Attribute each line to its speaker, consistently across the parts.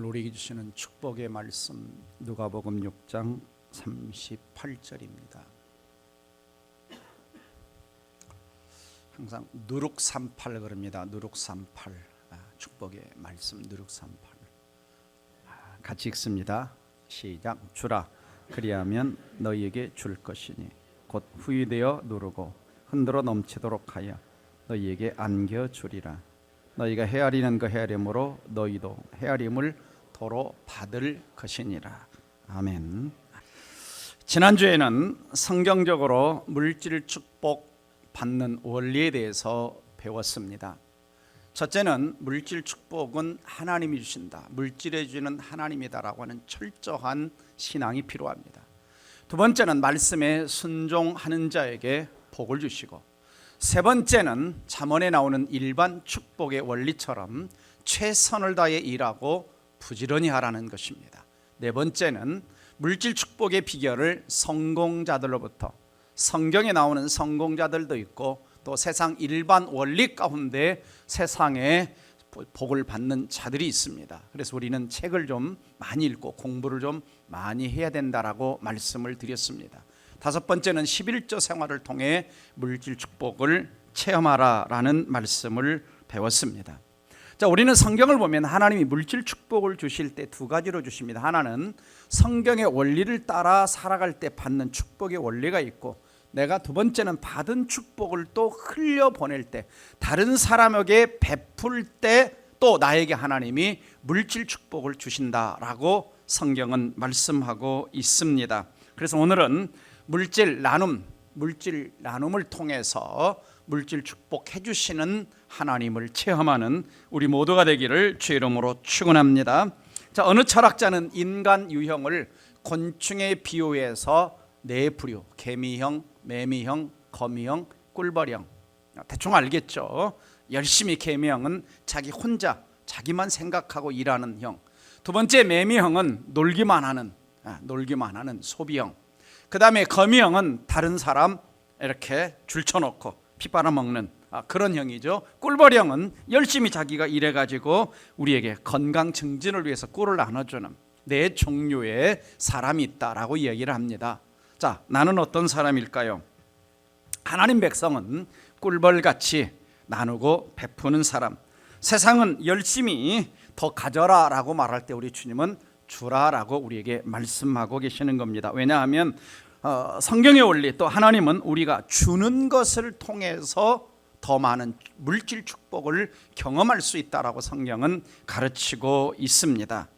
Speaker 1: 우리에게 주시는 축복의 말씀 누가복음 6장 38절입니다. 항상 누룩38 그럽니다. 누룩38 축복의 말씀 누룩38 같이 읽습니다. 시작. 주라 그리하면 너희에게 줄 것이니 곧 후이되어 누르고 흔들어 넘치도록 하여 너희에게 안겨주리라. 너희가 헤아리는 그 헤아림으로 너희도 헤아림을 도로 받을 것이니라. 아멘. 지난주에는 성경적으로 물질 축복 받는 원리에 대해서 배웠습니다. 첫째는 물질 축복은 하나님이 주신다, 물질에 주는 하나님이다라고 하는 철저한 신앙이 필요합니다. 두 번째는 말씀에 순종하는 자에게 복을 주시고, 세 번째는 잠언에 나오는 일반 축복의 원리처럼 최선을 다해 일하고 부지런히 하라는 것입니다. 네 번째는 물질 축복의 비결을 성공자들로부터, 성경에 나오는 성공자들도 있고 또 세상 일반 원리 가운데 세상에 복을 받는 자들이 있습니다. 그래서 우리는 책을 좀 많이 읽고 공부를 좀 많이 해야 된다라고 말씀을 드렸습니다. 다섯 번째는 11조 생활을 통해 물질 축복을 체험하라라는 말씀을 배웠습니다. 자, 우리는 성경을 보면 하나님이 물질 축복을 주실 때 두 가지로 주십니다. 하나는 성경의 원리를 따라 살아갈 때 받는 축복의 원리가 있고, 내가 두 번째는 받은 축복을 또 흘려보낼 때, 다른 사람에게 베풀 때 또 나에게 하나님이 물질 축복을 주신다라고 성경은 말씀하고 있습니다. 그래서 오늘은 물질 나눔을 통해서 물질 축복해 주시는 하나님을 체험하는 우리 모두가 되기를 주의 이름으로 축원합니다. 자, 어느 철학자는 인간 유형을 곤충에 비유해서 네 부류, 개미형, 매미형, 거미형, 꿀벌형. 대충 알겠죠? 열심히 개미형은 자기 혼자 자기만 생각하고 일하는 형. 두 번째 매미형은 놀기만 하는 소비형. 그 다음에 거미형은 다른 사람 이렇게 줄쳐놓고 피 빨아먹는 그런 형이죠. 꿀벌형은 열심히 자기가 일해가지고 우리에게 건강 증진을 위해서 꿀을 나눠주는 네 종류의 사람이 있다라고 이야기를 합니다. 자, 나는 어떤 사람일까요? 하나님 백성은 꿀벌같이 나누고 베푸는 사람. 세상은 열심히 더 가져라라고 말할 때 우리 주님은 주라라고 우리에게 말씀하고 계시는 겁니다. 왜냐하면 성경의 원리, 또 하나님은 우리가 주는 것을 통해서 더 많은 물질 축복을 경험할 수 있다라고 성경은 가르치고 있습니다.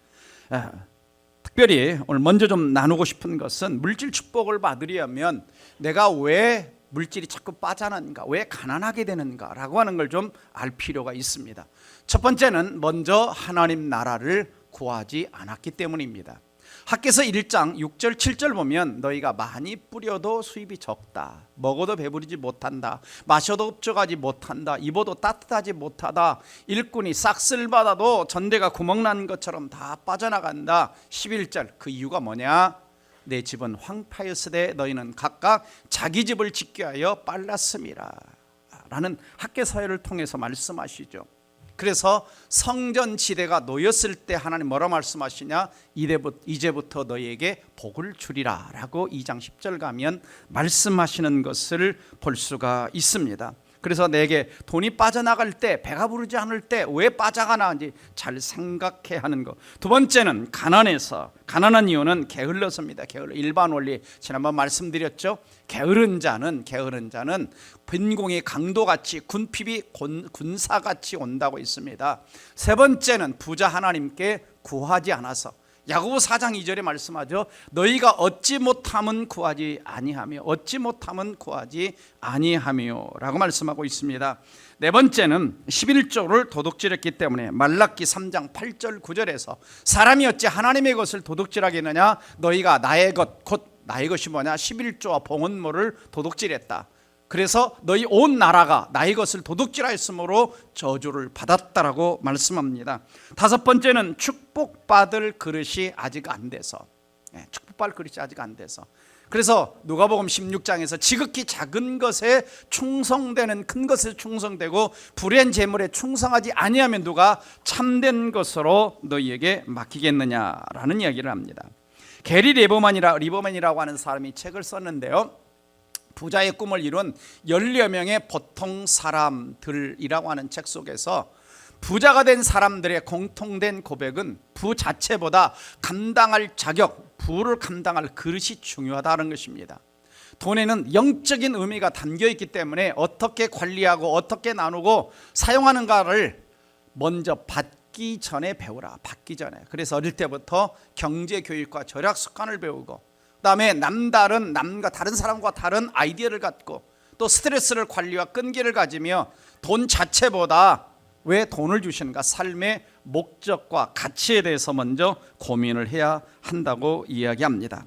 Speaker 1: 특별히 오늘 먼저 좀 나누고 싶은 것은 물질 축복을 받으려면 내가 왜 물질이 자꾸 빠져나는가, 왜 가난하게 되는가라고 하는 걸 좀 알 필요가 있습니다. 첫 번째는 먼저 하나님 나라를 구하지 않았기 때문입니다. 학개서 1장 6절 7절 보면 너희가 많이 뿌려도 수입이 적다, 먹어도 배부르지 못한다, 마셔도 흡족하지 못한다, 입어도 따뜻하지 못하다, 일꾼이 싹쓸 받아도 전대가 구멍난 것처럼 다 빠져나간다. 11절 그 이유가 뭐냐? 내 집은 황폐하였으되 너희는 각각 자기 집을 짓게 하여 빨랐음이라 라는 학개서를 통해서 말씀하시죠. 그래서 성전 지대가 놓였을 때 하나님 뭐라 말씀하시냐? 이제부터 너희에게 복을 주리라 라고 2장 10절 가면 말씀하시는 것을 볼 수가 있습니다. 그래서 내게 돈이 빠져나갈 때, 배가 부르지 않을 때 왜 빠져가는지 잘 생각해야 하는 것. 두 번째는 가난한 이유는 게을러서입니다. 일반 원리 지난번 말씀드렸죠. 게으른 자는 빈공이 강도같이, 군핍이 군사같이 온다고 있습니다. 세 번째는 부자 하나님께 구하지 않아서. 야고보 4장 2절에 말씀하죠. 너희가 얻지 못함은 구하지 아니하며 라고 말씀하고 있습니다. 네 번째는 11조를 도둑질했기 때문에 말라기 3장 8절 9절에서 사람이 어찌 하나님의 것을 도둑질하겠느냐? 너희가 나의 것, 곧 나의 것이 뭐냐? 11조와 봉헌물을 도둑질했다. 그래서 너희 온 나라가 나의 것을 도둑질하였으므로 저주를 받았다라고 말씀합니다. 다섯 번째는 축복받을 그릇이 아직 안 돼서. 그래서 누가복음 16장에서 지극히 작은 것에 충성되는 큰 것에 충성되고 불의한 재물에 충성하지 아니하면 누가 참된 것으로 너희에게 맡기겠느냐라는 이야기를 합니다. 게리 리버만이라고 하는 사람이 책을 썼는데요, 부자의 꿈을 이룬 10여 명의 보통 사람들이라고 하는 책 속에서 부자가 된 사람들의 공통된 고백은 부 자체보다 감당할 자격, 부를 감당할 그릇이 중요하다는 것입니다. 돈에는 영적인 의미가 담겨 있기 때문에 어떻게 관리하고 어떻게 나누고 사용하는가를 먼저 받기 전에 배우라. 받기 전에. 그래서 어릴 때부터 경제 교육과 절약 습관을 배우고, 그다음에 남과 다른 사람과 다른 아이디어를 갖고, 또 스트레스를 관리와 끈기를 가지며 돈 자체보다 왜 돈을 주시는가, 삶의 목적과 가치에 대해서 먼저 고민을 해야 한다고 이야기합니다.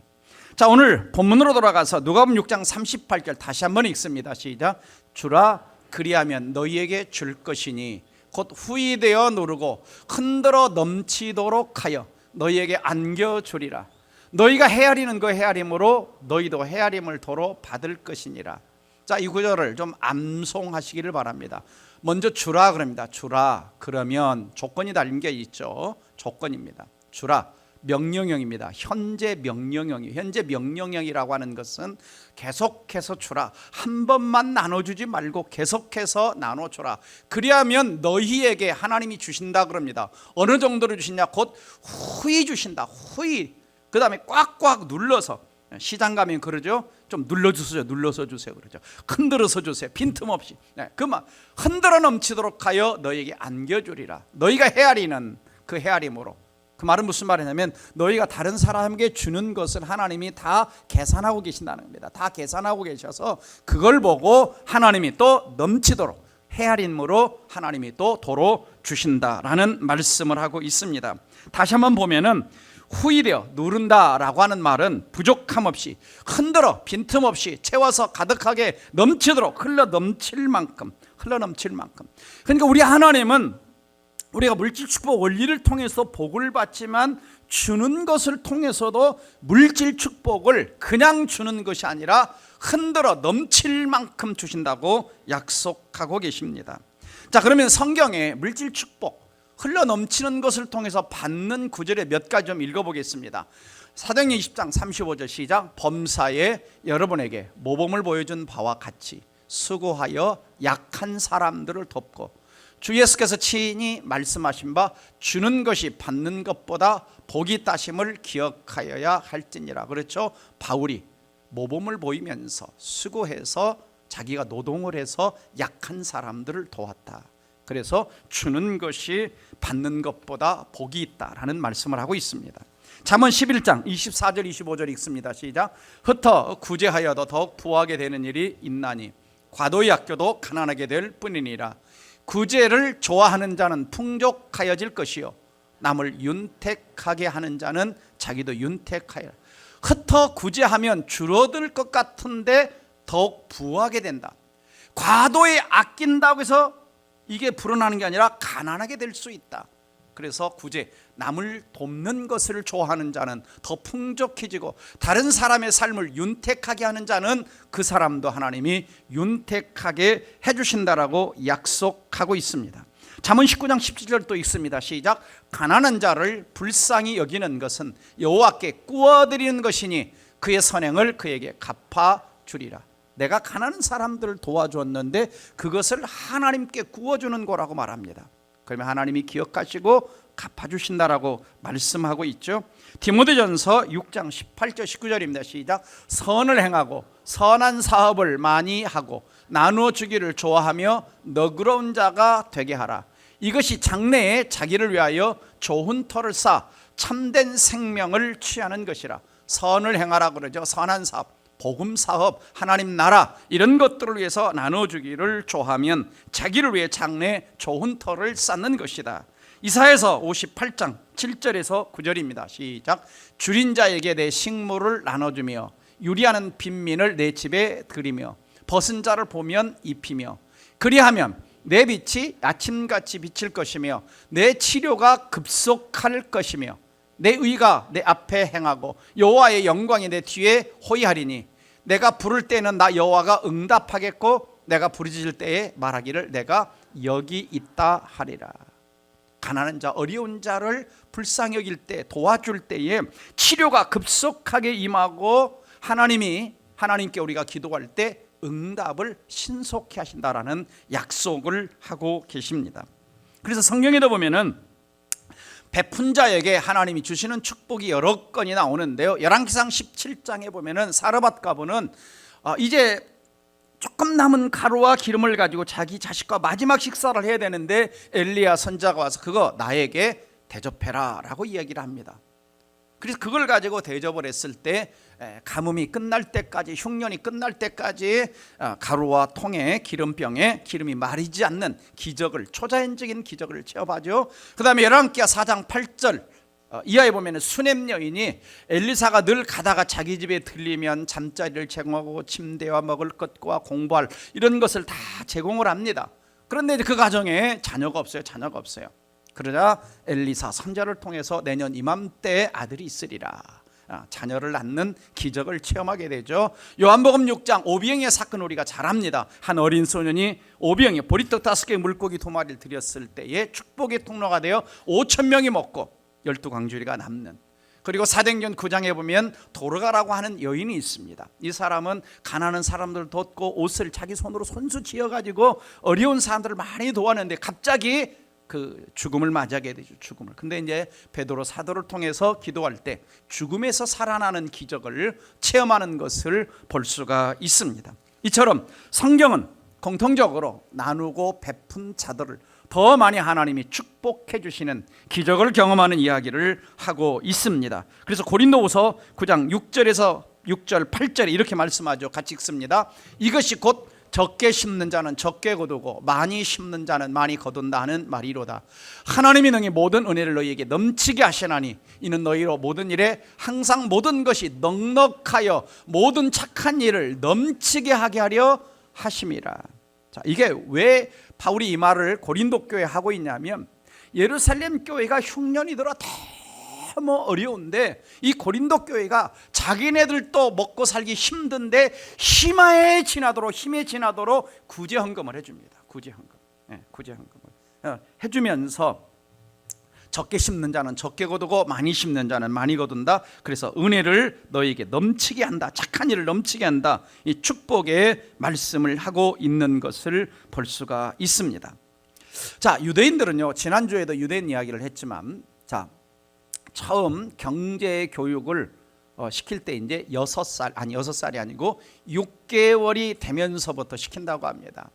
Speaker 1: 자, 오늘 본문으로 돌아가서 누가복음 6장 38절 다시 한번 읽습니다. 시작. 주라 그리하면 너희에게 줄 것이니 곧 후이되어 누르고 흔들어 넘치도록 하여 너희에게 안겨주리라. 너희가 헤아리는 그 헤아림으로 너희도 헤아림을 도로 받을 것이니라. 자, 이 구절을 좀 암송하시기를 바랍니다. 먼저 주라 그럽니다. 주라 그러면 조건이 달린 게 있죠. 조건입니다. 주라 명령형입니다. 현재 명령형이. 현재 명령형이라고 하는 것은 계속해서 주라, 한 번만 나눠주지 말고 계속해서 나눠주라. 그리하면 너희에게 하나님이 주신다 그럽니다. 어느 정도로 주시냐, 곧 후히 주신다. 후히. 그 다음에 꽉꽉 눌러서, 시장 가면 그러죠. 좀 눌러서 주세요 그러죠. 흔들어서 주세요. 빈틈없이. 그만 흔들어 넘치도록 하여 너희에게 안겨주리라. 너희가 헤아리는 그 헤아림으로. 그 말은 무슨 말이냐면 너희가 다른 사람에게 주는 것을 하나님이 다 계산하고 계신다는 겁니다. 다 계산하고 계셔서 그걸 보고 하나님이 또 넘치도록 헤아림으로 하나님이 또 도로 주신다라는 말씀을 하고 있습니다. 다시 한번 보면은 후이되어 누른다라고 하는 말은 부족함 없이 흔들어 빈틈없이 채워서 가득하게 넘치도록 흘러 넘칠 만큼. 그러니까 우리 하나님은 우리가 물질 축복 원리를 통해서 복을 받지만 주는 것을 통해서도 물질 축복을 그냥 주는 것이 아니라 흔들어 넘칠 만큼 주신다고 약속하고 계십니다. 자, 그러면 성경에 물질 축복 흘러 넘치는 것을 통해서 받는 구절의 몇 가지 좀 읽어보겠습니다. 사도행전 20장 35절 시작. 범사에 여러분에게 모범을 보여준 바와 같이 수고하여 약한 사람들을 돕고 주 예수께서 친히 말씀하신 바 주는 것이 받는 것보다 복이 따심을 기억하여야 할지니라. 그렇죠. 바울이 모범을 보이면서 수고해서 자기가 노동을 해서 약한 사람들을 도왔다. 그래서 주는 것이 받는 것보다 복이 있다라는 말씀을 하고 있습니다. 잠언 11장 24절 25절 읽습니다. 시작. 흩어 구제하여도 더욱 부하게 되는 일이 있나니 과도히 아껴도 가난하게 될 뿐이니라. 구제를 좋아하는 자는 풍족하여질 것이요 남을 윤택하게 하는 자는 자기도 윤택하여. 흩어 구제하면 줄어들 것 같은데 더욱 부하게 된다. 과도히 아낀다고 해서 이게 불어나는 게 아니라 가난하게 될 수 있다. 그래서 구제, 남을 돕는 것을 좋아하는 자는 더 풍족해지고 다른 사람의 삶을 윤택하게 하는 자는 그 사람도 하나님이 윤택하게 해주신다라고 약속하고 있습니다. 잠언 19장 17절 또 있습니다. 시작. 가난한 자를 불쌍히 여기는 것은 여호와께 꾸어드리는 것이니 그의 선행을 그에게 갚아주리라. 내가 가난한 사람들을 도와주었는데 그것을 하나님께 구워주는 거라고 말합니다. 그러면 하나님이 기억하시고 갚아주신다라고 말씀하고 있죠. 디모데전서 6장 18절 19절입니다. 시작. 선을 행하고 선한 사업을 많이 하고 나누어 주기를 좋아하며 너그러운 자가 되게 하라. 이것이 장래에 자기를 위하여 좋은 터를 쌓아 참된 생명을 취하는 것이라. 선을 행하라 그러죠. 선한 사업, 복음 사업, 하나님 나라 이런 것들을 위해서 나눠주기를 좋아하면 자기를 위해 장래에 좋은 터를 쌓는 것이다. 이사야서 58장 7절에서 9절입니다. 시작. 줄인 자에게 내 식물을 나눠주며 유리하는 빈민을 내 집에 들이며 벗은 자를 보면 입히며 그리하면 내 빛이 아침같이 비칠 것이며 내 치료가 급속할 것이며 내 의가 내 앞에 행하고 여호와의 영광이 내 뒤에 호위하리니 내가 부를 때는 나 여호와가 응답하겠고 내가 부르짖을 때에 말하기를 내가 여기 있다 하리라. 가난한 자 어려운 자를 불쌍히 여길 때 도와줄 때에 치료가 급속하게 임하고 하나님께 우리가 기도할 때 응답을 신속히 하신다라는 약속을 하고 계십니다. 그래서 성경에도 보면은 베푼 자에게 하나님이 주시는 축복이 여러 건이 나오는데요. 열왕기상 17장에 보면은 사르밧 과부는 이제 조금 남은 가루와 기름을 가지고 자기 자식과 마지막 식사를 해야 되는데 엘리야 선지자가 와서 그거 나에게 대접해라 라고 이야기를 합니다. 그래서 그걸 가지고 대접을 했을 때 가뭄이 끝날 때까지, 흉년이 끝날 때까지 가루와 통에 기름병에 기름이 마르지 않는 기적을, 초자연적인 기적을 체험하죠. 그 다음에 열왕기하 4장 8절 이하에 보면 수넴 여인이 엘리사가 늘 가다가 자기 집에 들리면 잠자리를 제공하고 침대와 먹을 것과 공부할 이런 것을 다 제공을 합니다. 그런데 그 가정에 자녀가 없어요. 그러자 엘리사 선지자를 통해서 내년 이맘때에 아들이 있으리라, 자녀를 낳는 기적을 체험하게 되죠. 요한복음 6장 오병이의 사건을 우리가 잘 압니다. 한 어린 소년이 오병이 보리떡 5개 물고기 2마리를 드렸을 때에 축복의 통로가 되어 5,000명이 먹고 12광주리가 남는. 그리고 사도행전 9장에 보면 도르가라고 하는 여인이 있습니다. 이 사람은 가난한 사람들을 돕고 옷을 자기 손으로 손수 지어가지고 어려운 사람들을 많이 도왔는데 갑자기 그 죽음을 맞이하게 되죠. 죽음을. 근데 이제 베드로 사도를 통해서 기도할 때 죽음에서 살아나는 기적을 체험하는 것을 볼 수가 있습니다. 이처럼 성경은 공통적으로 나누고 베푼 자들을 더 많이 하나님이 축복해 주시는 기적을 경험하는 이야기를 하고 있습니다. 그래서 고린도후서 9장 6절에서 6절 8절에 이렇게 말씀하죠. 같이 읽습니다. 이것이 곧 적게 심는 자는 적게 거두고 많이 심는 자는 많이 거둔다 하는 말이로다. 하나님이 능히 모든 은혜를 너희에게 넘치게 하시나니 이는 너희로 모든 일에 항상 모든 것이 넉넉하여 모든 착한 일을 넘치게 하게 하려 하심이라. 자, 이게 왜 바울이 이 말을 고린도 교회에 하고 있냐면 예루살렘 교회가 흉년이 들어 너무 어려운데 이 고린도 교회가 자기네들도 먹고 살기 힘든데 힘에 지나도록 구제헌금을 해줍니다. 구제헌금을 해주면서 적게 심는 자는 적게 거두고 많이 심는 자는 많이 거둔다. 그래서 은혜를 너희에게 넘치게 한다. 착한 일을 넘치게 한다. 이 축복의 말씀을 하고 있는 것을 볼 수가 있습니다. 자, 유대인들은요, 지난주에도 유대인 이야기를 했지만, 자, 처음 경제 교육을 시킬 때 이제 6살이 아니고 6개월이 되면서부터 시킨다고 합니다.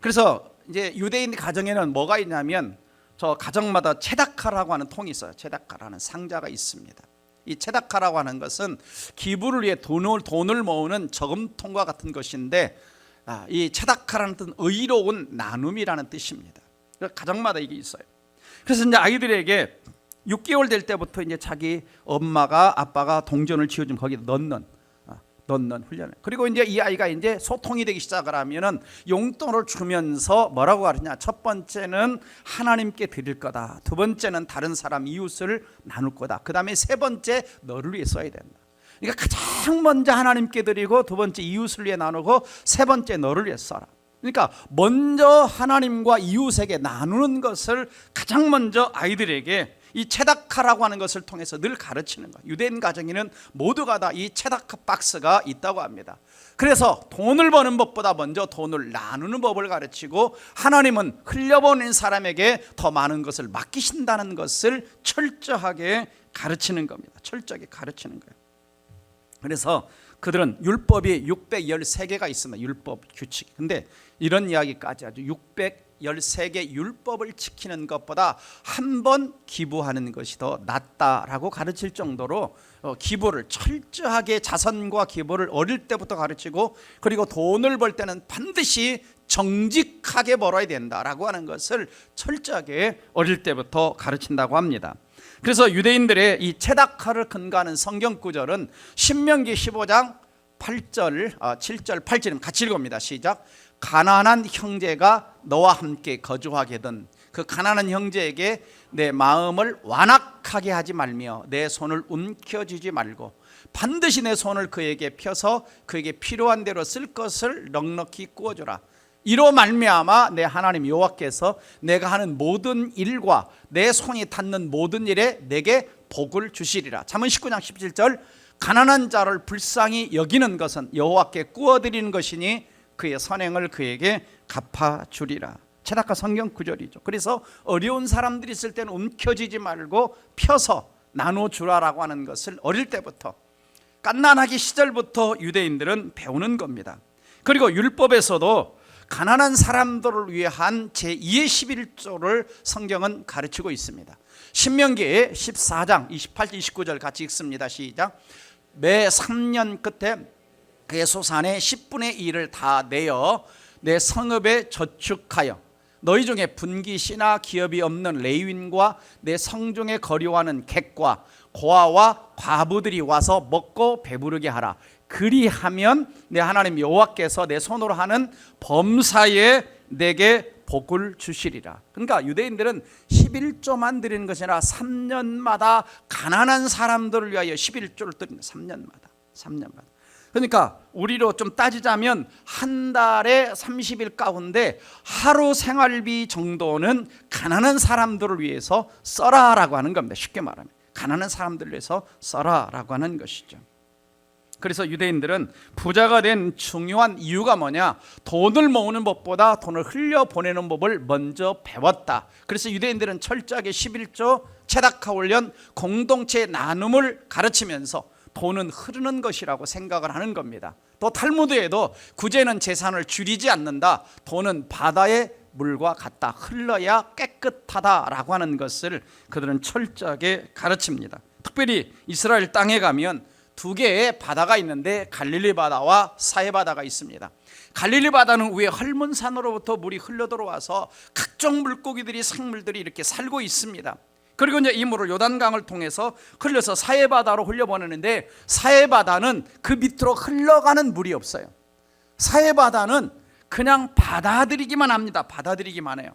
Speaker 1: 그래서 이제 유대인 가정에는 뭐가 있냐면 저 가정마다 체다카라고 하는 통이 있어요. 체다카라는 상자가 있습니다. 이 체다카라고 하는 것은 기부를 위해 돈을 모으는 저금통과 같은 것인데 이 체다카라는 뜻은 의로운 나눔이라는 뜻입니다. 가정마다 이게 있어요. 그래서 이제 아이들에게 6개월 될 때부터 이제 자기 엄마가 아빠가 동전을 쥐어주면 거기에 넣는 훈련을. 그리고 이제 이 아이가 이제 소통이 되기 시작을 하면은 용돈을 주면서 뭐라고 가르치냐? 첫 번째는 하나님께 드릴 거다. 두 번째는 다른 사람 이웃을 나눌 거다. 그 다음에 세 번째 너를 위해 써야 된다. 그러니까 가장 먼저 하나님께 드리고 두 번째 이웃을 위해 나누고 세 번째 너를 위해 써라. 그러니까 먼저 하나님과 이웃에게 나누는 것을 가장 먼저 아이들에게 이 체다카라고 하는 것을 통해서 늘 가르치는 거예요. 유대인 가정에는 모두가 다 이 체다카 박스가 있다고 합니다. 그래서 돈을 버는 법보다 먼저 돈을 나누는 법을 가르치고 하나님은 흘려보낸 사람에게 더 많은 것을 맡기신다는 것을 철저하게 가르치는 겁니다. 철저하게 가르치는 거예요. 그래서 그들은 율법이 613개가 있습니다. 율법 규칙. 근데 이런 이야기까지 아주 613개 율법을 지키는 것보다 한 번 기부하는 것이 더 낫다라고 가르칠 정도로 기부를 철저하게 자선과 기부를 어릴 때부터 가르치고 그리고 돈을 벌 때는 반드시 정직하게 벌어야 된다라고 하는 것을 철저하게 어릴 때부터 가르친다고 합니다. 그래서 유대인들의 이 체다카를 근거하는 성경 구절은 신명기 15장 8절, 7절, 8절이면 같이 읽어봅니다. 시작. 가난한 형제가 너와 함께 거주하게 된 그 가난한 형제에게 내 마음을 완악하게 하지 말며 내 손을 움켜쥐지 말고 반드시 내 손을 그에게 펴서 그에게 필요한 대로 쓸 것을 넉넉히 구워주라. 이로 말미암아 내 하나님 여호와께서 내가 하는 모든 일과 내 손이 닿는 모든 일에 내게 복을 주시리라. 잠언 19장 17절 가난한 자를 불쌍히 여기는 것은 여호와께 구워드리는 것이니 그의 선행을 그에게 갚아주리라. 최다가 성경 구절이죠. 그래서 어려운 사람들이 있을 때는 움켜쥐지 말고 펴서 나눠주라라고 하는 것을 어릴 때부터 갓난아기 시절부터 유대인들은 배우는 겁니다. 그리고 율법에서도 가난한 사람들을 위한 제2의 11조를 성경은 가르치고 있습니다. 신명기 14장 28, 29절 같이 읽습니다. 시작. 매 3년 끝에 그의 소산의 10분의 1을 다 내어 내 성읍에 저축하여 너희 중에 분깃이나 기업이 없는 레위인과 내 성중에 거류하는 객과 고아와 과부들이 와서 먹고 배부르게 하라. 그리하면 내 하나님 여호와께서 내 손으로 하는 범사에 내게 복을 주시리라. 그러니까 유대인들은 11조만 드리는 것이 아니라 3년마다 가난한 사람들을 위하여 11조를 드리는 3년마다. 그러니까 우리로 좀 따지자면 한 달에 30일 가운데 하루 생활비 정도는 가난한 사람들을 위해서 써라라고 하는 겁니다. 쉽게 말하면 가난한 사람들을 위해서 써라라고 하는 것이죠. 그래서 유대인들은 부자가 된 중요한 이유가 뭐냐? 돈을 모으는 법보다 돈을 흘려보내는 법을 먼저 배웠다. 그래서 유대인들은 철저하게 11조 체다카 훈련 공동체 나눔을 가르치면서 돈은 흐르는 것이라고 생각을 하는 겁니다. 또 탈무드에도 구제는 재산을 줄이지 않는다. 돈은 바다의 물과 같다. 흘러야 깨끗하다라고 하는 것을 그들은 철저하게 가르칩니다. 특별히 이스라엘 땅에 가면 두 개의 바다가 있는데 갈릴리 바다와 사해 바다가 있습니다. 갈릴리 바다는 위에 헐문산으로부터 물이 흘러 들어와서 각종 물고기들이 생물들이 이렇게 살고 있습니다. 그리고 이제 이 물을 요단강을 통해서 흘려서 사해 바다로 흘려보내는데 사해 바다는 그 밑으로 흘러가는 물이 없어요. 사해 바다는 그냥 받아들이기만 합니다. 받아들이기만 해요.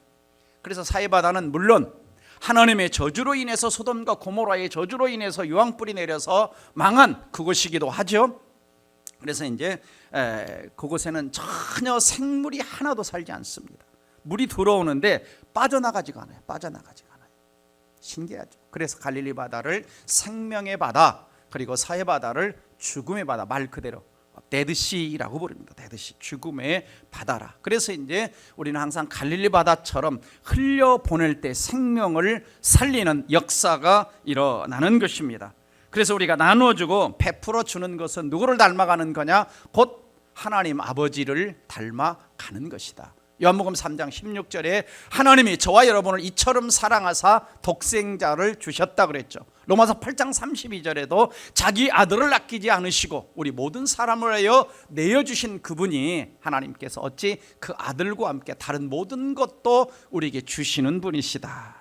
Speaker 1: 그래서 사해 바다는 물론 하나님의 저주로 인해서 소돔과 고모라의 저주로 인해서 유황불이 내려서 망한 그곳이기도 하죠. 그래서 이제 그곳에는 전혀 생물이 하나도 살지 않습니다. 물이 들어오는데 빠져나가지가 않아요. 신기하죠. 그래서 갈릴리 바다를 생명의 바다, 그리고 사해 바다를 죽음의 바다, 말 그대로 데드시라고 부릅니다. 데드시, 죽음의 바다라. 그래서 이제 우리는 항상 갈릴리 바다처럼 흘려 보낼 때 생명을 살리는 역사가 일어나는 것입니다. 그래서 우리가 나눠주고 베풀어 주는 것은 누구를 닮아가는 거냐? 곧 하나님 아버지를 닮아가는 것이다. 요한복음 3장 16절에 하나님이 저와 여러분을 이처럼 사랑하사 독생자를 주셨다 그랬죠. 로마서 8장 32절에도 자기 아들을 아끼지 않으시고 우리 모든 사람을 위하여 내어주신 그분이 하나님께서 어찌 그 아들과 함께 다른 모든 것도 우리에게 주시는 분이시다.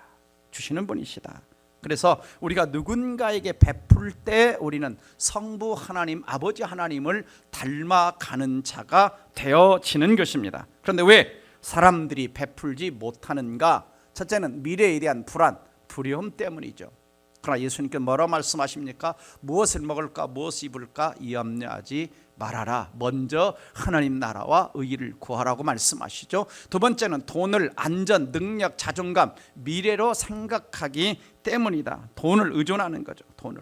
Speaker 1: 그래서 우리가 누군가에게 베풀 때 우리는 성부 하나님, 아버지 하나님을 닮아가는 자가 되어지는 것입니다. 그런데 왜 사람들이 베풀지 못하는가? 첫째는 미래에 대한 불안, 두려움 때문이죠. 그러나 예수님께서 뭐라고 말씀하십니까? 무엇을 먹을까, 무엇을 입을까 염려하지 말아라. 먼저 하나님 나라와 의를 구하라고 말씀하시죠. 두 번째는 돈을 안전, 능력, 자존감, 미래로 생각하기 때문이다. 돈을 의존하는 거죠. 돈을.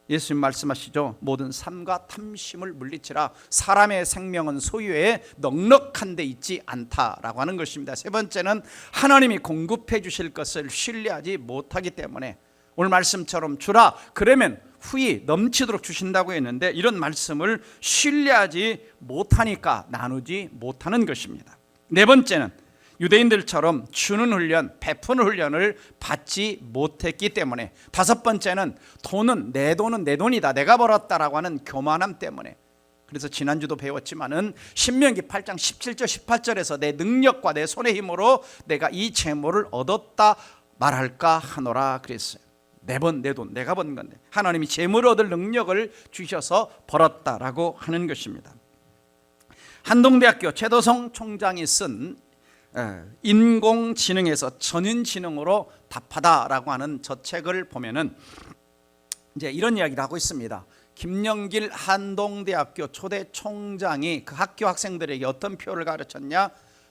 Speaker 1: 예수님 말씀하시죠. 모든 삶과 탐심을 물리치라. 사람의 생명은 소유에 넉넉한 데 있지 않다라고 하는 것입니다. 세 번째는 하나님이 공급해 주실 것을 신뢰하지 못하기 때문에 오늘 말씀처럼 주라 그러면 후히 넘치도록 주신다고 했는데 이런 말씀을 신뢰하지 못하니까 나누지 못하는 것입니다. 네 번째는 유대인들처럼 주는 훈련, 베푸는 훈련을 받지 못했기 때문에. 다섯 번째는 돈은 내 돈이다, 내가 벌었다라고 하는 교만함 때문에. 그래서 지난주도 배웠지만은 신명기 8장 17절 18절에서 내 능력과 내 손의 힘으로 내가 이 재물을 얻었다 말할까 하노라 그랬어요. 매번 내 돈, 내가 번 건데 하나님이 재물을 얻을 능력을 주셔서 벌었다라고 하는 것입니다. 한동대학교 최도성 총장이 쓴 인공지능에서 전인지능으로 답하다라고 하는 저 책을 보면은 이제 이런 이야기를 하고 있습니다. 김영길 한동대학교 초대 총장이 그 학교 학생들에게 어떤 표를 가르쳤냐?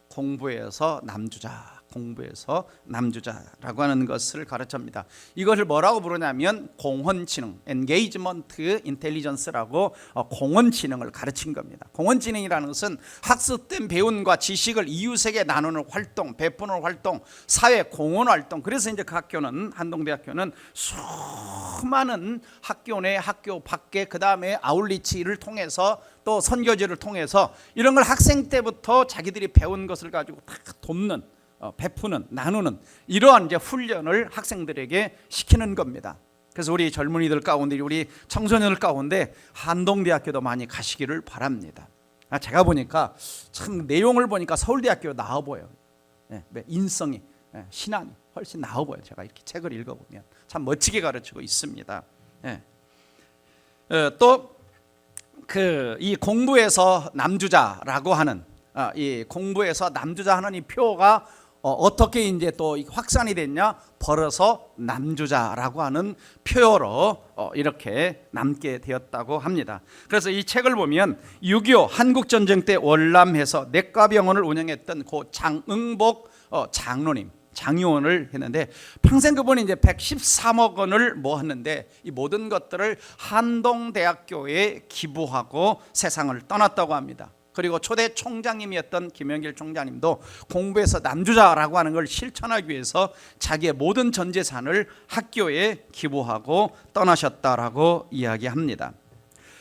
Speaker 1: 공부해서 남주자, 공부해서 남주자라고 하는 것을 가르칩니다. 이것을 뭐라고 부르냐면 공헌지능, 엔게이지먼트 인텔리전스라고 공헌지능을 가르친 겁니다. 공헌지능이라는 것은 학습된 배움과 지식을 이웃에게 나누는 활동, 베푸는 활동, 사회 공헌 활동. 그래서 이제 그 학교는, 한동대학교는 수많은 학교 내, 학교 밖에, 그 다음에 아울리치를 통해서 또 선교지를 통해서 이런 걸 학생 때부터 자기들이 배운 것을 가지고 다 돕는, 베푸는, 나누는 이러한 이제 훈련을 학생들에게 시키는 겁니다. 그래서 우리 젊은이들 가운데, 우리 청소년들 가운데 한동대학교도 많이 가시기를 바랍니다. 제가 보니까 참 내용을 보니까 서울대학교 나아 보여요. 인성이, 신앙이 훨씬 나아 보여요. 제가 이렇게 책을 읽어보면 참 멋지게 가르치고 있습니다. 또 이 공부에서 남주자라고 하는, 이 공부에서 남주자 하는 이 표가 어떻게 이제 또 확산이 됐냐? 벌어서 남주자라고 하는 표로 이렇게 남게 되었다고 합니다. 그래서 이 책을 보면 6.25 한국전쟁 때 월남해서 내과병원을 운영했던 고 장응복 장로님, 장의원을 했는데 평생 그분이 이제 113억 원을 모았는데 이 모든 것들을 한동대학교에 기부하고 세상을 떠났다고 합니다. 그리고 초대 총장님이었던 김영길 총장님도 공부해서 남주자라고 하는 걸 실천하기 위해서 자기의 모든 전 재산을 학교에 기부하고 떠나셨다라고 이야기합니다.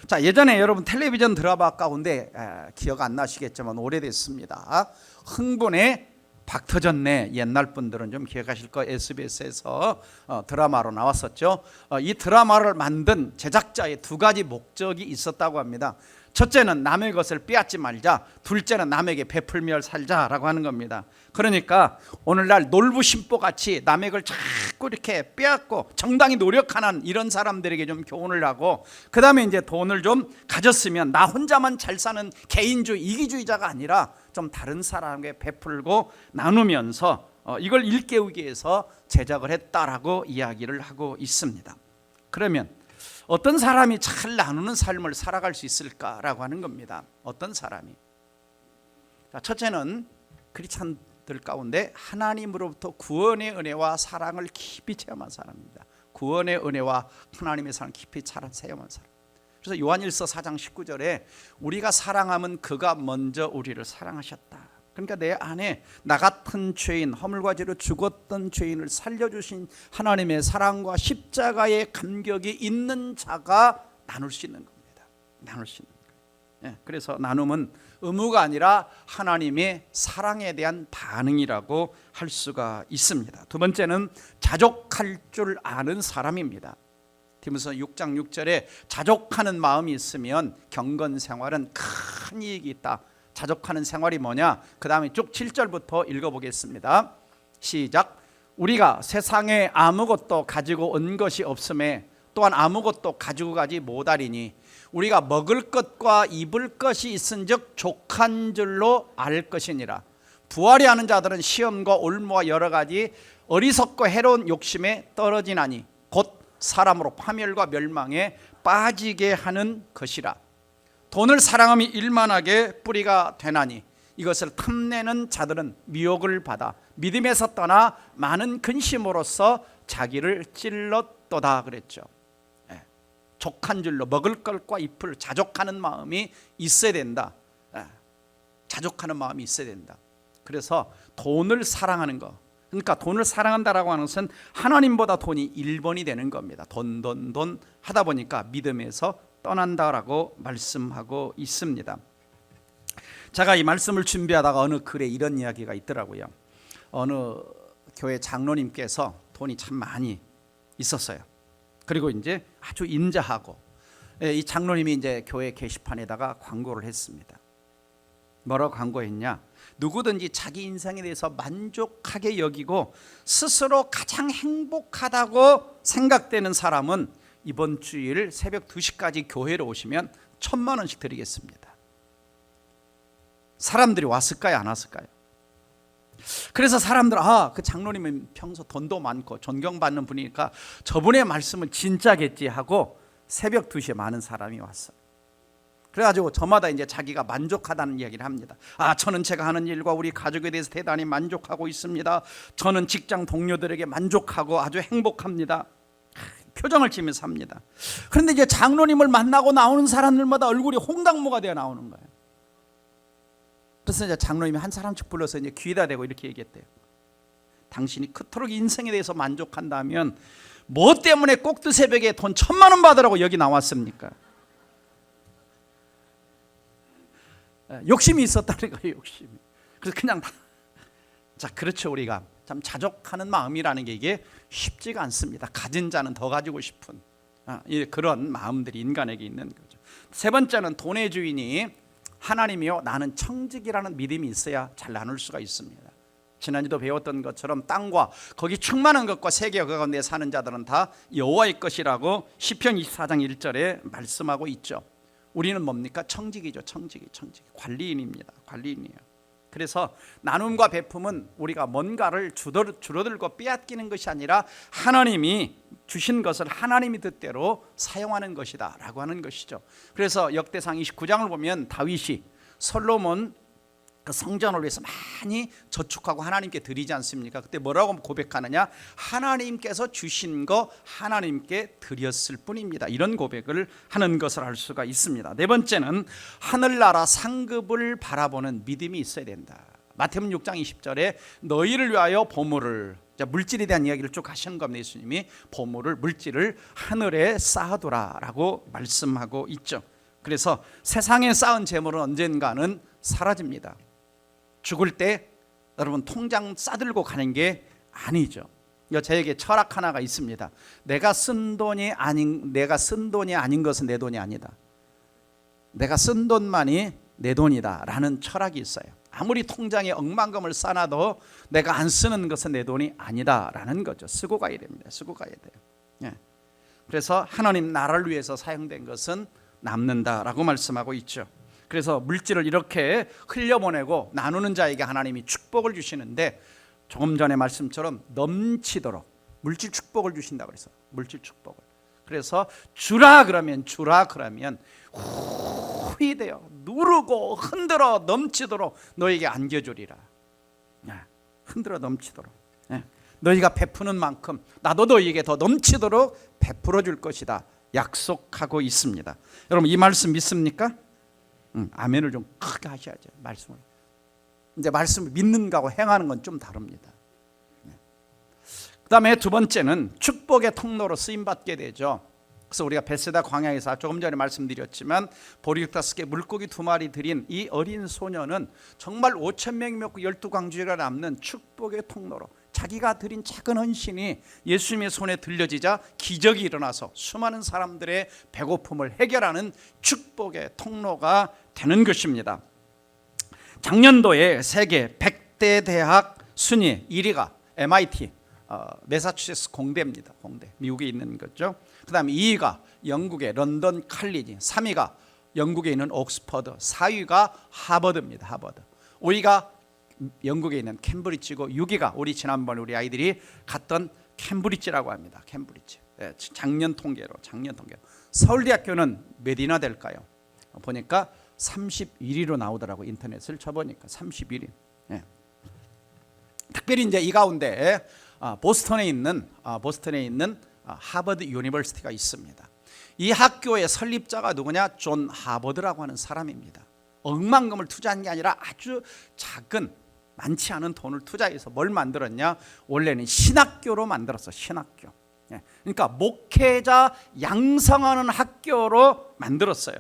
Speaker 1: 자, 예전에 여러분 텔레비전 드라마 가운데 기억 안 나시겠지만 오래됐습니다. 흥분의 박 터졌네. 옛날 분들은 좀 기억하실 거예요. SBS에서 드라마로 나왔었죠. 이 드라마를 만든 제작자의 두 가지 목적이 있었다고 합니다. 첫째는 남의 것을 빼앗지 말자, 둘째는 남에게 베풀며 살자라고 하는 겁니다. 그러니까 오늘날 놀부심보같이 남의 걸 자꾸 이렇게 빼앗고 정당히 노력하는 이런 사람들에게 좀 교훈을 하고, 그 다음에 이제 돈을 좀 가졌으면 나 혼자만 잘 사는 개인주의, 이기주의자가 아니라 좀 다른 사람에게 베풀고 나누면서 이걸 일깨우기 위해서 제작을 했다라고 이야기를 하고 있습니다. 그러면 어떤 사람이 잘 나누는 삶을 살아갈 수 있을까라고 하는 겁니다. 어떤 사람이? 첫째는 크리스찬들 가운데 하나님으로부터 구원의 은혜와 사랑을 깊이 체험한 사람입니다. 구원의 은혜와 하나님의 사랑을 깊이 체험한 사람. 그래서 요한일서 4장 19절에 우리가 사랑하면 그가 먼저 우리를 사랑하셨다. 그러니까 내 안에 나 같은 죄인, 허물과 죄로 죽었던 죄인을 살려주신 하나님의 사랑과 십자가의 감격이 있는 자가 나눌 수 있는 겁니다. 나눌 수 있는 거예요. 그래서 나눔은 의무가 아니라 하나님의 사랑에 대한 반응이라고 할 수가 있습니다. 두 번째는 자족할 줄 아는 사람입니다. 디모데서 6장 6절에 자족하는 마음이 있으면 경건 생활은 큰 이익이 있다. 자족하는 생활이 뭐냐? 그 다음에 쭉 7절부터 읽어보겠습니다. 시작. 우리가 세상에 아무것도 가지고 온 것이 없음에 또한 아무것도 가지고 가지 못하리니 우리가 먹을 것과 입을 것이 있은즉 족한 줄로 알 것이니라. 부활이 하는 자들은 시험과 올무와 여러 가지 어리석고 해로운 욕심에 떨어지나니 곧 사람으로 파멸과 멸망에 빠지게 하는 것이라. 돈을 사랑함이 일만하게 뿌리가 되나니 이것을 탐내는 자들은 미혹을 받아 믿음에서 떠나 많은 근심으로써 자기를 찔렀도다 그랬죠. 족한 줄로 먹을 것과 입을 자족하는 마음이 있어야 된다. 자족하는 마음이 있어야 된다. 그래서 돈을 사랑하는 것, 그러니까 돈을 사랑한다라고 하는 것은 하나님보다 돈이 1번이 되는 겁니다. 돈 하다 보니까 믿음에서 떠난다라고 말씀하고 있습니다. 제가 이 말씀을 준비하다가 어느 글에 이런 이야기가 있더라고요. 어느 교회 장로님께서 돈이 참 많이 있었어요. 그리고 이제 아주 인자하고, 이 장로님이 이제 교회 게시판에다가 광고를 했습니다. 뭐라고 광고했냐? 누구든지 자기 인생에 대해서 만족하게 여기고 스스로 가장 행복하다고 생각되는 사람은 이번 주일 새벽 2시까지 교회로 오시면 1,000만 원씩 드리겠습니다. 사람들이 왔을까요? 안 왔을까요? 그래서 사람들 그 장로님은 평소 돈도 많고 존경받는 분이니까 저분의 말씀은 진짜겠지 하고 새벽 2시에 많은 사람이 왔어요. 그래가지고 저마다 이제 자기가 만족하다는 이야기를 합니다. 저는 제가 하는 일과 우리 가족에 대해서 대단히 만족하고 있습니다. 저는 직장 동료들에게 만족하고 아주 행복합니다. 표정을 지으면서 합니다. 그런데 이제 장로님을 만나고 나오는 사람들마다 얼굴이 홍당무가 되어 나오는 거예요. 그래서 이제 장로님이 한 사람씩 불러서 이제 귀에다 대고 이렇게 얘기했대요. 당신이 그토록 인생에 대해서 만족한다면 뭐 때문에 꼭두 새벽에 돈 1,000만 원 받으라고 여기 나왔습니까? 욕심이 있었다는 거예요. 욕심이. 그래서 그냥 자, 그렇죠. 우리가 참 자족하는 마음이라는 게 이게 쉽지가 않습니다. 가진 자는 더 가지고 싶은 그런 마음들이 인간에게 있는 거죠. 세 번째는 돈의 주인이 하나님이요 나는 청직이라는 믿음이 있어야 잘 나눌 수가 있습니다. 지난주도 배웠던 것처럼 땅과 거기 충만한 것과 세계 그 가운데 사는 자들은 다 여호와의 것이라고 시편 24장 1절에 말씀하고 있죠. 우리는 뭡니까? 청직이죠. 청직. 관리인입니다. 관리인이에요. 그래서 나눔과 베품은 우리가 뭔가를 줄어들고 빼앗기는 것이 아니라 하나님이 주신 것을 하나님이 뜻대로 사용하는 것이다 라고 하는 것이죠. 그래서 역대상 29장을 보면 다윗이 솔로몬 그 성전을 위해서 많이 저축하고 하나님께 드리지 않습니까? 그때 뭐라고 고백하느냐? 하나님께서 주신 거 하나님께 드렸을 뿐입니다. 이런 고백을 하는 것을 알 수가 있습니다. 네 번째는 하늘나라 상급을 바라보는 믿음이 있어야 된다. 마태복음 6장 20절에 너희를 위하여 보물을, 물질에 대한 이야기를 쭉 하시는 겁니다. 예수님이 보물을, 물질을 하늘에 쌓아두라 라고 말씀하고 있죠. 그래서 세상에 쌓은 재물은 언젠가는 사라집니다. 죽을 때 여러분 통장 싸들고 가는 게 아니죠. 저에게 철학 하나가 있습니다. 내가 쓴 돈이 아닌 것은 내 돈이 아니다. 내가 쓴 돈만이 내 돈이다 라는 철학이 있어요. 아무리 통장에 억만금을 쌓아도 내가 안 쓰는 것은 내 돈이 아니다 라는 거죠. 쓰고 가야 됩니다. 쓰고 가야 돼요. 그래서 하나님 나라를 위해서 사용된 것은 남는다라고 말씀하고 있죠. 그래서 물질을 이렇게 흘려보내고 나누는 자에게 하나님이 축복을 주시는데 조금 전에 말씀처럼 넘치도록 물질 축복을 주신다고 그래서 물질 축복을. 그래서 주라 그러면 후히 되어 누르고 흔들어 넘치도록 너에게 안겨주리라. 흔들어 넘치도록. 너희가 베푸는 만큼 나도 너희에게 더 넘치도록 베풀어 줄 것이다 약속하고 있습니다. 여러분 이 말씀 믿습니까? 아멘을 좀 크게 하셔야죠. 말씀을. 이제 말씀을 믿는 거하고 행하는 건 좀 다릅니다. 그 다음에 두 번째는 축복의 통로로 쓰임받게 되죠. 그래서 우리가 베세다 광야에서 조금 전에 말씀드렸지만 보리육다섯개 물고기 2마리 드린 이 어린 소녀는 정말 5,000명이 먹고 12광주리가 남는 축복의 통로로 자기가 드린 작은 헌신이 예수님의 손에 들려지자 기적이 일어나서 수많은 사람들의 배고픔을 해결하는 축복의 통로가 되는 것입니다. 작년도에 세계 100대 대학 순위 1위가 MIT 매사추세츠 공대입니다. 공대 미국에 있는 거죠. 그 다음에 2위가 영국의 런던 칼리지, 3위가 영국에 있는 옥스퍼드, 4위가 하버드입니다. 하버드. 5위가 영국에 있는 캠브리지고 6위가 우리 지난번에 우리 아이들이 갔던 캠브리지라고 합니다. 캠브리지. 작년 통계로. 서울대학교는 몇이나 될까요? 보니까 31위로 나오더라고. 인터넷을 쳐보니까 31위. 특별히 이제 이 가운데 보스턴에 있는 하버드 유니버시티가 있습니다. 이 학교의 설립자가 누구냐? 존 하버드라고 하는 사람입니다. 억만금을 투자한 게 아니라 아주 작은 많지 않은 돈을 투자해서 뭘 만들었냐? 원래는 신학교로 만들었어. 신학교. 그러니까 목회자 양성하는 학교로 만들었어요.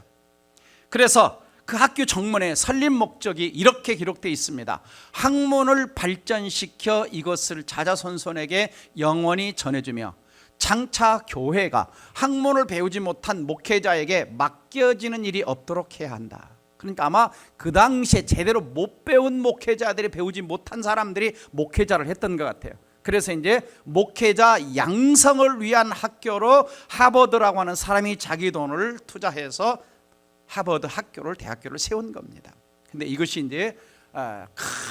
Speaker 1: 그래서 그 학교 정문에 설립 목적이 이렇게 기록되어 있습니다. 학문을 발전시켜 이것을 자자손손에게 영원히 전해주며 장차 교회가 학문을 배우지 못한 목회자에게 맡겨지는 일이 없도록 해야 한다. 그러니까 아마 그 당시에 제대로 못 배운 목회자들이, 배우지 못한 사람들이 목회자를 했던 것 같아요. 그래서 이제 목회자 양성을 위한 학교로 하버드라고 하는 사람이 자기 돈을 투자해서 하버드 학교를, 대학교를 세운 겁니다. 근데 이것이 이제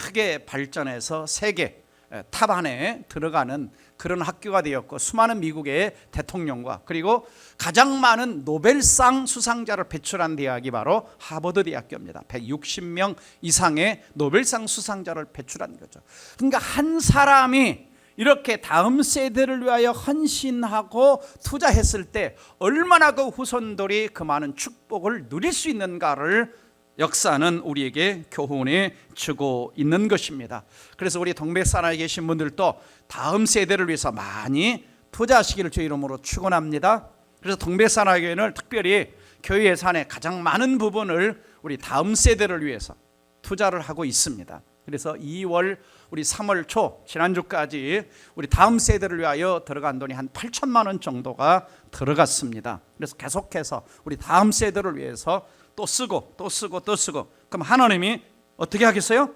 Speaker 1: 크게 발전해서 세계 탑 안에 들어가는 그런 학교가 되었고, 수많은 미국의 대통령과 그리고 가장 많은 노벨상 수상자를 배출한 대학이 바로 하버드 대학교입니다. 160명 이상의 노벨상 수상자를 배출한 거죠. 그러니까 한 사람이 이렇게 다음 세대를 위하여 헌신하고 투자했을 때 얼마나 그 후손들이 그 많은 축복을 누릴 수 있는가를 역사는 우리에게 교훈해 주고 있는 것입니다. 그래서 우리 동백산하에 계신 분들도 다음 세대를 위해서 많이 투자하시기를 주의 이름으로 축원합니다. 그래서 동백산하교회는 특별히 교회 예산의 가장 많은 부분을 우리 다음 세대를 위해서 투자를 하고 있습니다. 그래서 2월 우리 3월 초 지난주까지 우리 다음 세대를 위하여 들어간 돈이 한 8천만 원 정도가 들어갔습니다. 그래서 계속해서 우리 다음 세대를 위해서 또 쓰고 또 쓰고 또 쓰고, 그럼 하나님이 어떻게 하겠어요?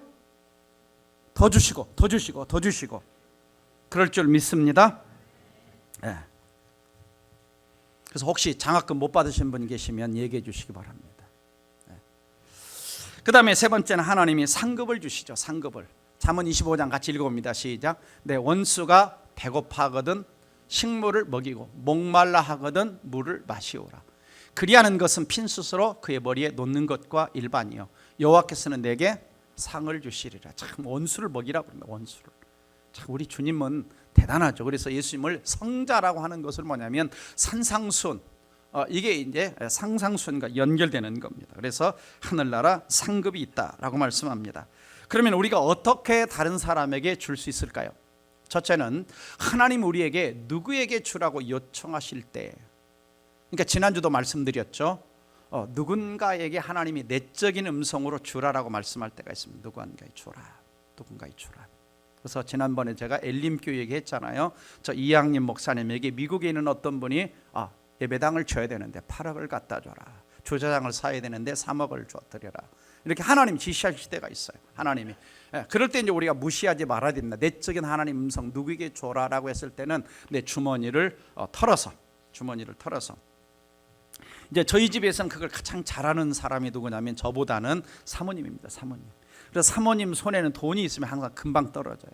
Speaker 1: 더 주시고 더 주시고 더 주시고 그럴 줄 믿습니다. 네. 그래서 혹시 장학금 못 받으신 분 계시면 얘기해 주시기 바랍니다. 네. 그 다음에 세 번째는 하나님이 상급을 주시죠. 상급을. 잠언 25장 같이 읽어봅니다. 시작. 내 원수가 배고파하거든 식물을 먹이고 목말라 하거든 물을 마시오라. 그리하는 것은 핀수스로 그의 머리에 놓는 것과 일반이요 여호와께서는 내게 상을 주시리라. 참 원수를 먹이라고 합니다. 원수를. 참 우리 주님은 대단하죠. 그래서 예수님을 성자라고 하는 것은 뭐냐면 산상순, 이게 이제 상상순과 연결되는 겁니다. 그래서 하늘나라 상급이 있다라고 말씀합니다. 그러면 우리가 어떻게 다른 사람에게 줄 수 있을까요? 첫째는 하나님 우리에게 누구에게 주라고 요청하실 때, 그러니까 지난주도 말씀드렸죠. 누군가에게 하나님이 내적인 음성으로 주라라고 말씀할 때가 있습니다. 누군가에 주라, 누군가에 주라. 그래서 지난번에 제가 엘림교회 얘기했잖아요. 저 이양림 목사님에게 미국에 있는 어떤 분이 예배당을 줘야 되는데 8억을 갖다 줘라, 주차장을 사야 되는데 3억을 줘드려라, 이렇게 하나님 지시하실 때가 있어요. 하나님이. 그럴 때 이제 우리가 무시하지 말아야 됩니다. 내적인 하나님 음성 누구에게 줘라라고 했을 때는 내 주머니를 털어서 이제 저희 집에서는 그걸 가장 잘하는 사람이 누구냐면 저보다는 사모님입니다. 사모님. 그래서 사모님 손에는 돈이 있으면 항상 금방 떨어져요.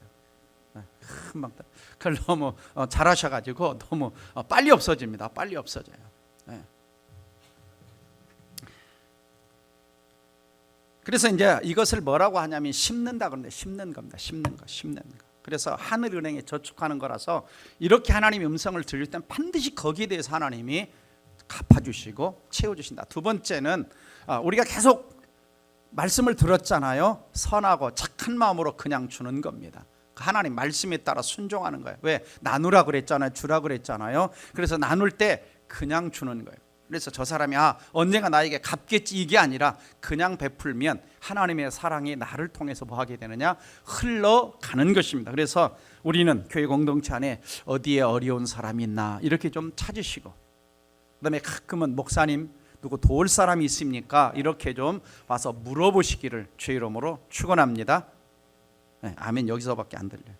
Speaker 1: 금방 떨어져요. 그걸 너무 잘하셔가지고 너무 빨리 없어집니다. 빨리 없어져요. 그래서 이제 이것을 뭐라고 하냐면 심는다 그러는데, 심는 겁니다. 심는 거. 그래서 하늘은행에 저축하는 거라서 이렇게 하나님의 음성을 들릴 땐 반드시 거기에 대해서 하나님이 갚아주시고 채워주신다. 두 번째는 우리가 계속 말씀을 들었잖아요. 선하고 착한 마음으로 그냥 주는 겁니다. 하나님 말씀에 따라 순종하는 거예요. 왜? 나누라 그랬잖아요. 주라 그랬잖아요. 그래서 나눌 때 그냥 주는 거예요. 그래서 저 사람이 언젠가 나에게 갚겠지 이게 아니라 그냥 베풀면 하나님의 사랑이 나를 통해서 뭐 하게 되느냐? 흘러가는 것입니다. 그래서 우리는 교회 공동체 안에 어디에 어려운 사람이 있나 이렇게 좀 찾으시고, 그다음에 가끔은 목사님 누구 도울 사람이 있습니까? 이렇게 좀 와서 물어보시기를 주의 이름으로 축원합니다. 아멘. 여기서밖에 안 들려요.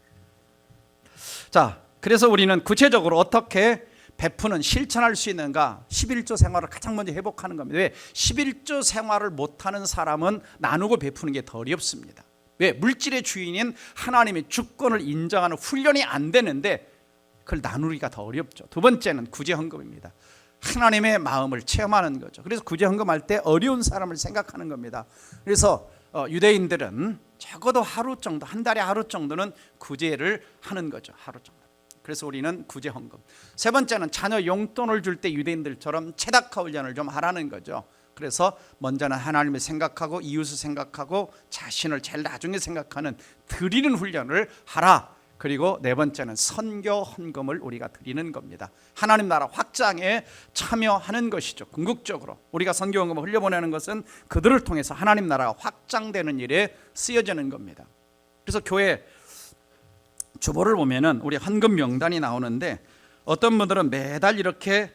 Speaker 1: 자, 그래서 우리는 구체적으로 어떻게 베푸는 실천할 수 있는가? 11조 생활을 가장 먼저 회복하는 겁니다. 왜? 11조 생활을 못하는 사람은 나누고 베푸는 게 더 어렵습니다. 왜? 물질의 주인인 하나님의 주권을 인정하는 훈련이 안 되는데 그걸 나누기가 더 어렵죠. 두 번째는 구제헌금입니다. 하나님의 마음을 체험하는 거죠. 그래서 구제헌금할 때 어려운 사람을 생각하는 겁니다. 그래서 유대인들은 적어도 하루 정도, 한 달에 하루 정도는 구제를 하는 거죠. 하루 정도. 그래서 우리는 구제헌금. 세 번째는 자녀 용돈을 줄 때 유대인들처럼 체다카 훈련을 좀 하라는 거죠. 그래서 먼저는 하나님을 생각하고 이웃을 생각하고 자신을 제일 나중에 생각하는 드리는 훈련을 하라. 그리고 네 번째는 선교 헌금을 우리가 드리는 겁니다. 하나님 나라 확장에 참여하는 것이죠. 궁극적으로 우리가 선교 헌금을 흘려보내는 것은 그들을 통해서 하나님 나라가 확장되는 일에 쓰여지는 겁니다. 그래서 교회 주보를 보면은 우리 헌금 명단이 나오는데, 어떤 분들은 매달 이렇게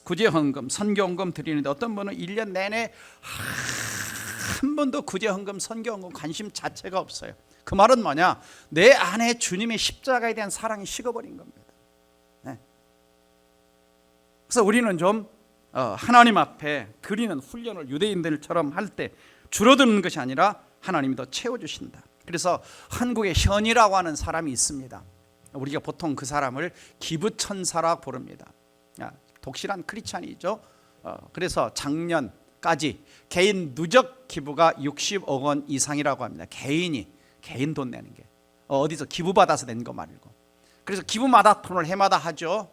Speaker 1: 구제헌금, 선교헌금 드리는데, 어떤 분은 1년 내내 한 번도 구제헌금, 선교헌금 관심 자체가 없어요. 그 말은 뭐냐? 내 안에 주님의 십자가에 대한 사랑이 식어버린 겁니다. 그래서 우리는 좀 하나님 앞에 드리는 훈련을 유대인들처럼 할 때 줄어드는 것이 아니라 하나님이 더 채워주신다. 그래서 한국에 현이라고 하는 사람이 있습니다. 우리가 보통 그 사람을 기부천사라 부릅니다. 독실한 크리스찬이죠. 그래서 작년까지 개인 누적 기부가 60억 원 이상이라고 합니다. 개인 돈 내는 게 어디서 기부받아서 낸 거 말고. 그래서 기부 마라톤을 해마다 하죠.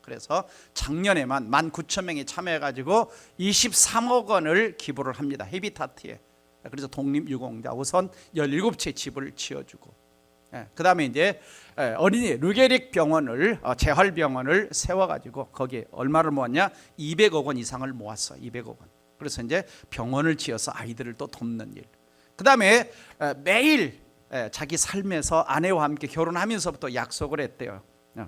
Speaker 1: 그래서 작년에만 19,000명이 참여해가지고 23억 원을 기부를 합니다. 헤비타트에. 그래서 독립유공자 우선 17채 집을 지어주고, 그 다음에 이제 어린이 르게릭 병원을 재활병원을 세워가지고 거기에 얼마를 모았냐? 200억 원 이상을 모았어. 200억 원. 그래서 이제 병원을 지어서 아이들을 또 돕는 일. 그 다음에 매일 자기 삶에서 아내와 함께 결혼하면서부터 약속을 했대요.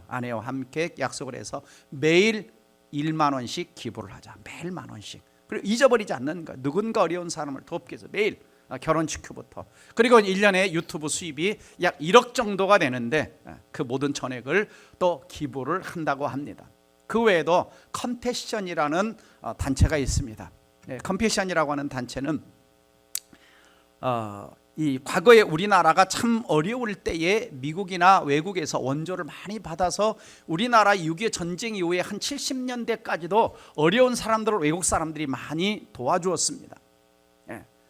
Speaker 1: 아내와 함께 약속을 해서 매일 1만 원씩 기부를 하자. 매일 1만 원씩. 그리고 잊어버리지 않는 거. 누군가 어려운 사람을 돕기 위해서 매일 결혼 직후부터. 그리고 1년에 유튜브 수입이 약 1억 정도가 되는데 그 모든 전액을 또 기부를 한다고 합니다. 그 외에도 컴패션이라는 단체가 있습니다. 컴패션이라고 하는 단체는 이 과거에 우리나라가 참 어려울 때에 미국이나 외국에서 원조를 많이 받아서 우리나라 6.25 전쟁 이후에 한 70년대까지도 어려운 사람들을 외국 사람들이 많이 도와주었습니다.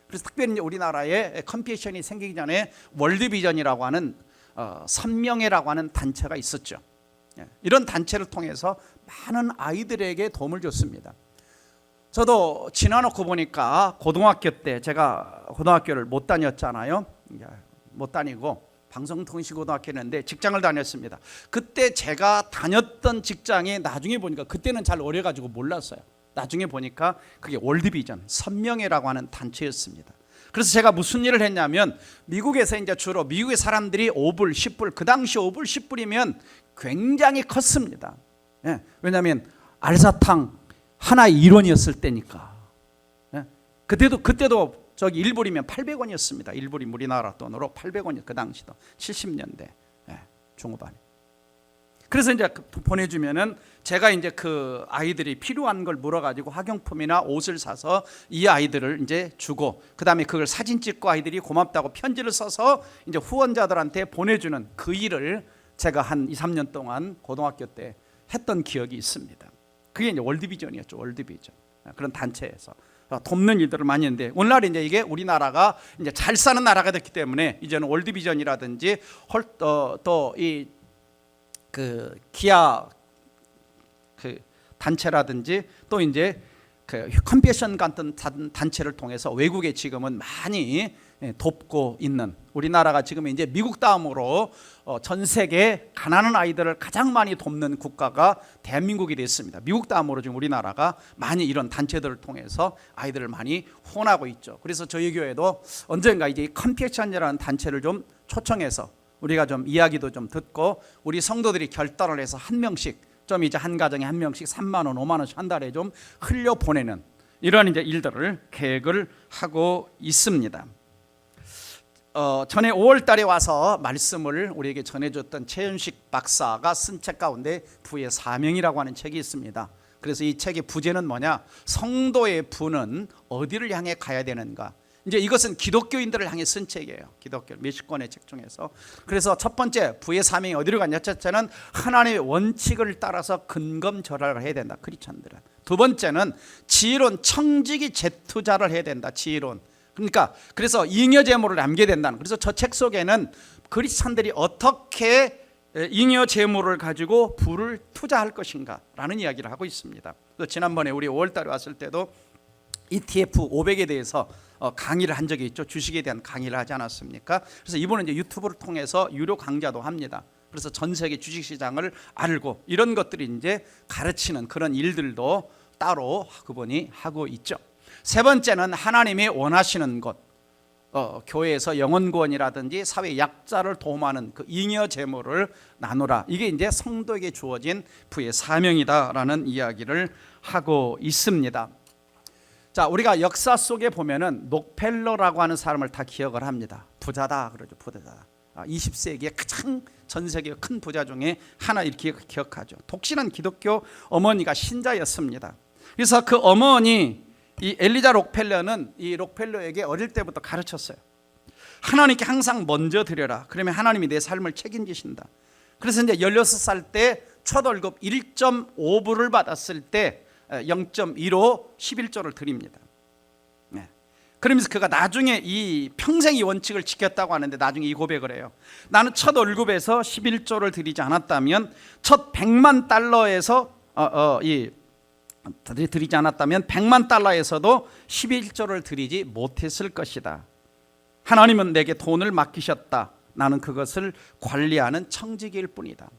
Speaker 1: 그래서 특별히 우리나라에 컴패션이 생기기 전에 월드비전이라고 하는 선명회라고 하는 단체가 있었죠. 이런 단체를 통해서 많은 아이들에게 도움을 줬습니다. 저도 지나놓고 보니까 고등학교 때 제가 고등학교를 못 다녔잖아요. 못 다니고 방송통신고등학교였는데 직장을 다녔습니다. 그때 제가 다녔던 직장이 나중에 보니까 그때는 잘 어려가지고 몰랐어요. 나중에 보니까 그게 월드비전 선명회라고 하는 단체였습니다. 그래서 제가 무슨 일을 했냐면 미국에서 이제 주로 미국의 사람들이 5불, 10불, 그 당시 5불, 10불이면 굉장히 컸습니다. 왜냐하면 알사탕 하나 1원이었을 때니까. 그때도 저기 1불이면 800원이었습니다. 1불이 우리나라 돈으로 800원이 그 당시도 70년대 중후반에. 그래서 이제 보내주면은 제가 이제 그 아이들이 필요한 걸 물어가지고 학용품이나 옷을 사서 이 아이들을 이제 주고, 그 다음에 그걸 사진 찍고 아이들이 고맙다고 편지를 써서 이제 후원자들한테 보내주는 그 일을 제가 한 2, 3년 동안 고등학교 때 했던 기억이 있습니다. 그게 이제 월드비전이었죠. 월드비전. 그런 단체에서 돕는 일들을 많이 했는데, 오늘날 이제 이게 우리나라가 이제 잘 사는 나라가 됐기 때문에 이제는 월드비전이라든지 또 이 그 기아 그 단체라든지 또 이제 그 컴패션 같은 단체를 통해서 외국에 지금은 많이 돕고 있는, 우리나라가 지금 이제 미국 다음으로 전 세계 가난한 아이들을 가장 많이 돕는 국가가 대한민국이 됐습니다. 미국 다음으로 지금 우리나라가 많이 이런 단체들을 통해서 아이들을 많이 후원하고 있죠. 그래서 저희 교회도 언젠가 이제 컴패션이라는 단체를 좀 초청해서 우리가 좀 이야기도 좀 듣고 우리 성도들이 결단을 해서 한 명씩 좀 이제 한 가정에 한 명씩 3만 원, 5만 원씩 한 달에 좀 흘려 보내는 이런 이제 일들을 계획을 하고 있습니다. 전에 5월 달에 와서 말씀을 우리에게 전해줬던 최윤식 박사가 쓴 책 가운데 부의 사명이라고 하는 책이 있습니다. 그래서 이 책의 부제는 뭐냐? 성도의 부는 어디를 향해 가야 되는가? 이제 이것은 기독교인들을 향해 쓴 책이에요. 기독교 몇십 권의 책 중에서. 그래서 첫 번째 부의 사명이 어디로 가냐? 첫째는 하나님의 원칙을 따라서 근검절약을 해야 된다. 크리스찬들은. 두 번째는 지혜로운 청지기 재투자를 해야 된다. 지혜로운. 그러니까 그래서 잉여 재물을 남겨야 된다는. 그래서 저 책 속에는 크리스찬들이 어떻게 잉여 재물을 가지고 부를 투자할 것인가라는 이야기를 하고 있습니다. 지난번에 우리 5월달에 왔을 때도 ETF 500에 대해서 강의를 한 적이 있죠. 주식에 대한 강의를 하지 않았습니까? 그래서 이번에 이제 유튜브를 통해서 유료 강좌도 합니다. 그래서 전 세계 주식시장을 알고 이런 것들이 이제 가르치는 그런 일들도 따로 그분이 하고 있죠. 세 번째는 하나님이 원하시는 것, 교회에서 영혼구원이라든지 사회 약자를 도움하는 그 잉여 재물을 나누라. 이게 이제 성도에게 주어진 부의 사명이다라는 이야기를 하고 있습니다. 자, 우리가 역사 속에 보면은 록펠러라고 하는 사람을 다 기억을 합니다. 부자다 그러죠. 부자다. 20세기의 가장 전 세계 큰 부자 중에 하나 이렇게 기억하죠. 독실한 기독교 어머니가 신자였습니다. 그래서 그 어머니 이 엘리자 록펠러는 이 록펠러에게 어릴 때부터 가르쳤어요. 하나님께 항상 먼저 드려라. 그러면 하나님이 내 삶을 책임지신다. 그래서 이제 16살 때 첫 월급 1.5불을 받았을 때 0.15 11조를 드립니다. 네. 그러면서 그가 나중에 이 평생 이 원칙을 지켰다고 하는데 나중에 이 고백을 해요. 나는 첫 월급에서 11조를 드리지 않았다면 첫 100만 달러에서 드리지 않았다면 100만 달러에서도 11조를 드리지 못했을 것이다. 하나님은 내게 돈을 맡기셨다. 나는 그것을 관리하는 청지기일 뿐이다.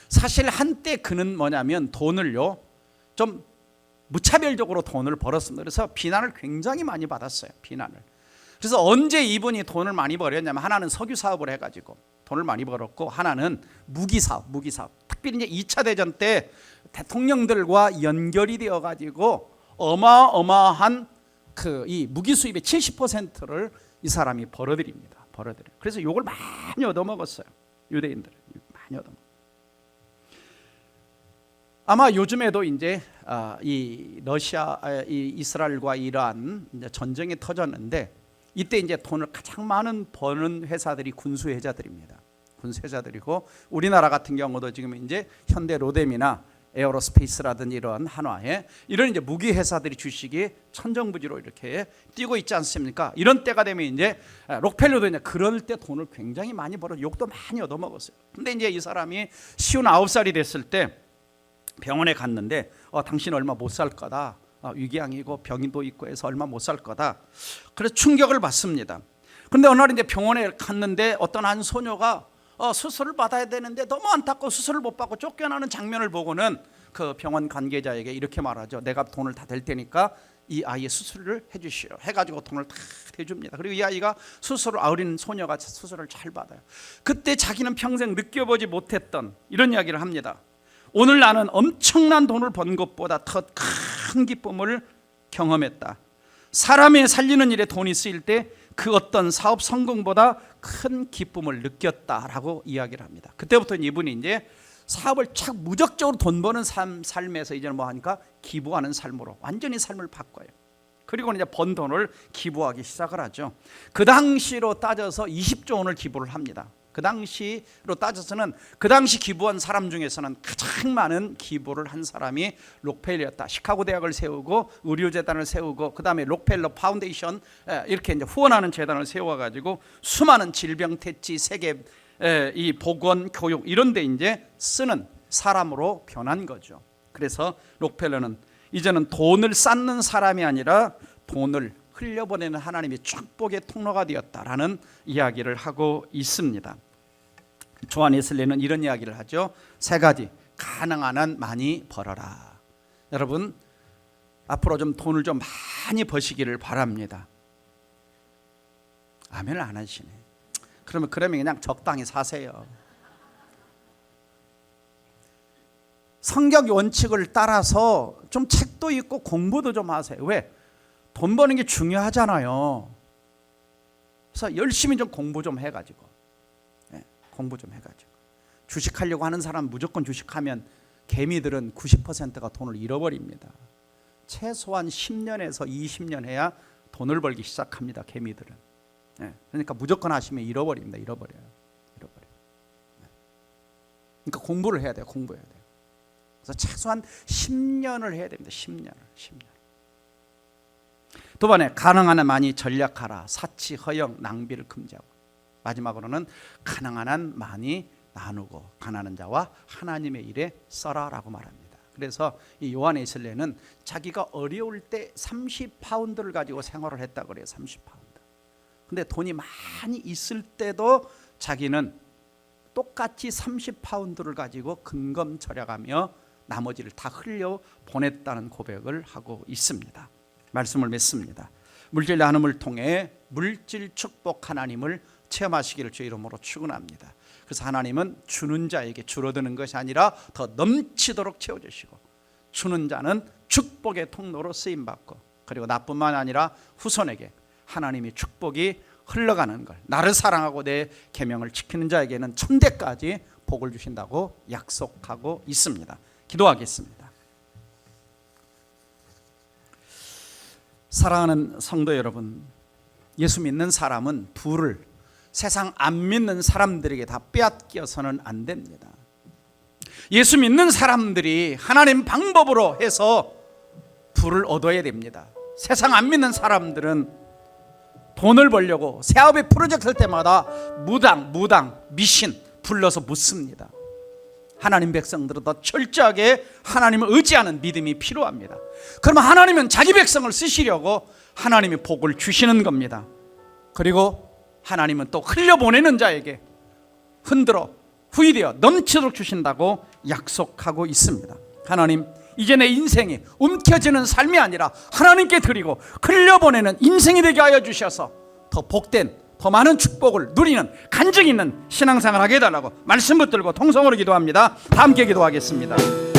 Speaker 1: 사실 한때 그는 뭐냐면 돈을요 좀 무차별적으로 돈을 벌었습니다. 그래서 비난을 굉장히 많이 받았어요. 비난을. 그래서 언제 이분이 돈을 많이 벌었냐면 하나는 석유 사업을 해가지고 돈을 많이 벌었고 무기사업. 특별히 이제 2차 대전 때 대통령들과 연결이 되어가지고 어마어마한 이 무기 수입의 70%를 이 사람이 벌어들입니다. 그래서 욕을 많이 얻어먹었어요. 유대인들은 많이 얻어먹었어요. 아마 요즘에도 이제 이 러시아, 이 이스라엘과 이란 이제 전쟁이 터졌는데 이때 이제 돈을 가장 많은 버는 회사들이 군수회사들입니다. 군수회사들이고 우리나라 같은 경우도 지금 이제 현대 로뎀이나 에어로스페이스라든지 이런 한화에 이런 이제 무기 회사들이 주식이 천정부지로 이렇게 뛰고 있지 않습니까? 이런 때가 되면 이제 록펠러도 이제 그럴 때 돈을 굉장히 많이 벌어 욕도 많이 얻어먹었어요. 근데 이제 이 사람이 59살이 됐을 때 병원에 갔는데 당신 얼마 못 살 거다. 위궤양이고 병도 있고 해서 얼마 못 살 거다. 그래서 충격을 받습니다. 그런데 어느 날 이제 병원에 갔는데 어떤 한 소녀가 수술을 받아야 되는데 너무 안타까워 수술을 못 받고 쫓겨나는 장면을 보고는 그 병원 관계자에게 이렇게 말하죠. 내가 돈을 다 댈 테니까 이 아이의 수술을 해주시오. 해가지고 돈을 다 대줍니다. 그리고 이 아이가 어린 소녀가 수술을 잘 받아요. 그때 자기는 평생 느껴보지 못했던 이런 이야기를 합니다. 오늘 나는 엄청난 돈을 번 것보다 더 큰 기쁨을 경험했다. 사람의 살리는 일에 돈이 쓰일 때 그 어떤 사업 성공보다 큰 기쁨을 느꼈다라고 이야기를 합니다. 그때부터 이분이 이제 사업을 착 무적적으로 돈 버는 삶에서 이제는 뭐 하니까 기부하는 삶으로 완전히 삶을 바꿔요. 그리고 이제 번 돈을 기부하기 시작을 하죠. 그 당시로 따져서 20조 원을 기부를 합니다. 그 당시로 따져서는 그 당시 기부한 사람 중에서는 가장 많은 기부를 한 사람이 록펠러였다. 시카고 대학을 세우고 의료재단을 세우고 그 다음에 록펠러 파운데이션 이렇게 이제 후원하는 재단을 세워가지고 수많은 질병 퇴치, 세계 이 보건, 교육 이런 데 이제 쓰는 사람으로 변한 거죠. 그래서 록펠러는 이제는 돈을 쌓는 사람이 아니라 돈을 흘려보내는 하나님의 축복의 통로가 되었다라는 이야기를 하고 있습니다. 조한 웨슬리는 이런 이야기를 하죠. 3가지. 가능한 한 많이 벌어라. 여러분 앞으로 좀 돈을 좀 많이 버시기를 바랍니다. 아멘을 안 하시네. 그러면 그냥 적당히 사세요. 성경 원칙을 따라서 좀 책도 읽고 공부도 좀 하세요. 왜? 돈 버는 게 중요하잖아요. 그래서 열심히 좀 공부 좀 해가지고 주식하려고 하는 사람 무조건 주식하면 개미들은 90%가 돈을 잃어버립니다. 최소한 10년에서 20년 해야 돈을 벌기 시작합니다. 개미들은. 그러니까 무조건 하시면 잃어버립니다. 잃어버려요. 그러니까 공부를 해야 돼요. 그래서 최소한 10년을 해야 됩니다. 10년. 두 번에 가능한 한 많이 전략하라. 사치, 허영, 낭비를 금지하고. 마지막으로는 가능한 한 많이 나누고 가난한 자와 하나님의 일에 써라라고 말합니다. 그래서 이 요한 웨슬리는 자기가 어려울 때 30파운드를 가지고 생활을 했다고 그래요. 30파운드. 근데 돈이 많이 있을 때도 자기는 똑같이 30파운드를 가지고 근검절약하며 나머지를 다 흘려 보냈다는 고백을 하고 있습니다. 말씀을 맺습니다. 물질 나눔을 통해 물질 축복 하나님을 체험하시기를 주의 이름으로 축원합니다. 그래서 하나님은 주는 자에게 줄어드는 것이 아니라 더 넘치도록 채워주시고 주는 자는 축복의 통로로 쓰임받고 그리고 나뿐만 아니라 후손에게 하나님의 축복이 흘러가는 걸 나를 사랑하고 내 계명을 지키는 자에게는 천대까지 복을 주신다고 약속하고 있습니다. 기도하겠습니다. 사랑하는 성도 여러분, 예수 믿는 사람은 부를 세상 안 믿는 사람들에게 다 빼앗겨서는 안 됩니다. 예수 믿는 사람들이 하나님 방법으로 해서 부를 얻어야 됩니다. 세상 안 믿는 사람들은 돈을 벌려고 새아홉의 프로젝트 할 때마다 무당, 미신 불러서 묻습니다. 하나님 백성들은 더 철저하게 하나님을 의지하는 믿음이 필요합니다. 그러면 하나님은 자기 백성을 쓰시려고 하나님이 복을 주시는 겁니다. 그리고 하나님은 또 흘려보내는 자에게 흔들어 후이되어 넘치도록 주신다고 약속하고 있습니다. 하나님, 이제 내 인생이 움켜쥐는 삶이 아니라 하나님께 드리고 흘려보내는 인생이 되게 하여 주셔서 더 복된, 더 많은 축복을 누리는 간증 있는 신앙생활 하게 해달라고 말씀 붙들고 통성으로 기도합니다. 다 함께 기도하겠습니다.